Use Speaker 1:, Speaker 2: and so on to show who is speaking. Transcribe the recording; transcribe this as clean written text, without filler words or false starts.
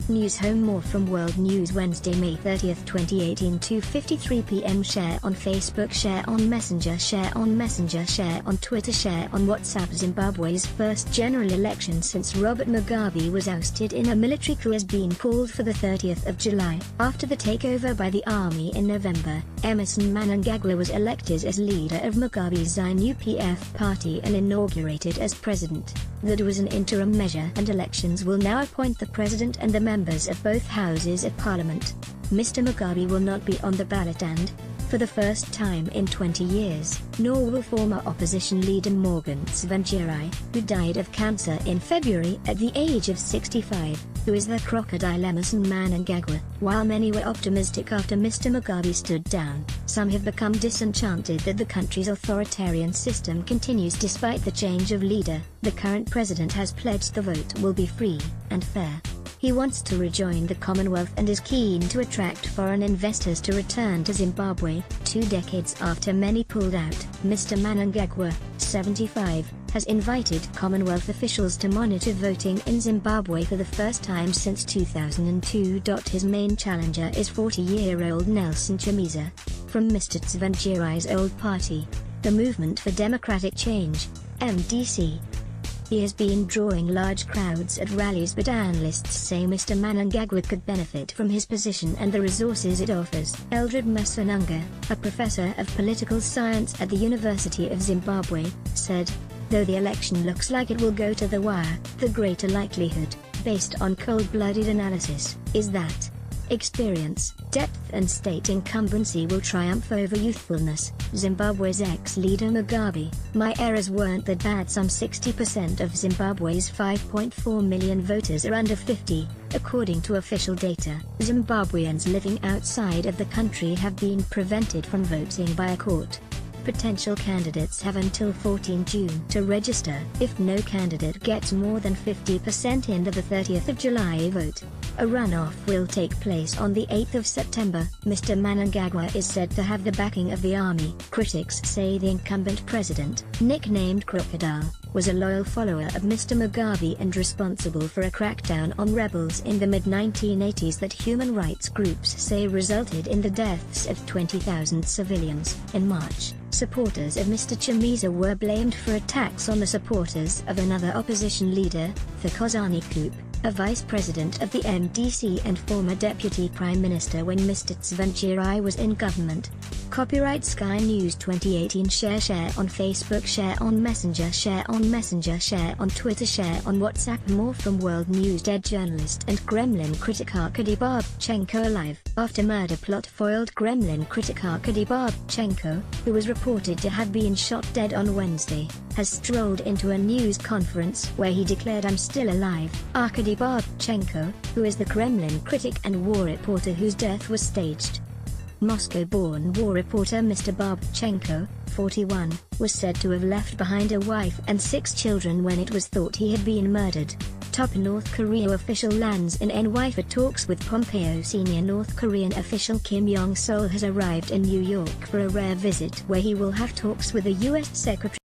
Speaker 1: News Home. More from World News. Wednesday, May 30, 2018, 2:53 p.m. Share on Facebook, share on Messenger, share on Messenger, share on Twitter, share on WhatsApp. Zimbabwe's first general election since Robert Mugabe was ousted in a military coup has been called for the 30th of July. After the takeover by the army in November, Emmerson Mnangagwa was elected as leader of Mugabe's ZANU-PF party and inaugurated as president. That was an interim measure, and elections will now appoint the president and the members of both houses of parliament. Mr. Mugabe will not be on the ballot and, for the first time in 20 years, nor will former opposition leader Morgan Tsvangirai, who died of cancer in February at the age of 65, who is the crocodile Emmerson Mnangagwa. While many were optimistic after Mr. Mugabe stood down, some have become disenchanted that the country's authoritarian system continues despite the change of leader. The current president has pledged the vote will be free and fair. He wants to rejoin the Commonwealth and is keen to attract foreign investors to return to Zimbabwe. 2 decades after many pulled out, Mr. Mnangagwa, 75, has invited Commonwealth officials to monitor voting in Zimbabwe for the first time since 2002. His main challenger is 40-year-old Nelson Chamisa, from Mr. Tsvangirai's old party, the Movement for Democratic Change, MDC. He has been drawing large crowds at rallies, but analysts say Mr. Mnangagwa could benefit from his position and the resources it offers. Eldred Masananga, a professor of political science at the University of Zimbabwe, said, "Though the election looks like it will go to the wire, the greater likelihood, based on cold-blooded analysis, is that experience, depth and state incumbency will triumph over youthfulness." Zimbabwe's ex-leader Mugabe, "My errors weren't that bad. Some 60% of Zimbabwe's 5.4 million voters are under 50, according to official data. Zimbabweans living outside of the country have been prevented from voting by a court. Potential candidates have until 14 June to register. If no candidate gets more than 50% in the 30th of July vote, a runoff will take place on the 8th of September. Mr. Mnangagwa is said to have the backing of the army. Critics say the incumbent president, nicknamed Crocodile, was a loyal follower of Mr. Mugabe and responsible for a crackdown on rebels in the mid-1980s that human rights groups say resulted in the deaths of 20,000 civilians. In March, supporters of Mr. Chamisa were blamed for attacks on the supporters of another opposition leader, Thokozani Coup, a vice president of the MDC and former deputy prime minister when Mr. Tsvangirai was in government. Copyright Sky News 2018. Share on Facebook, share on Messenger, share on Messenger, share on Twitter, share on WhatsApp. More from World News. Dead journalist and Kremlin critic Arkady Babchenko alive. After murder plot foiled, Kremlin critic Arkady Babchenko, who was reported to have been shot dead on Wednesday, has strolled into a news conference where he declared, "I'm still alive." Arkady Babchenko, who is the Kremlin critic and war reporter whose death was staged. Moscow-born war reporter Mr. Babchenko, 41, was said to have left behind a wife and 6 children when it was thought he had been murdered. Top North Korea official lands in NY for talks with Pompeo. Senior North Korean official Kim Yong-sol has arrived in New York for a rare visit where he will have talks with the U.S. Secretary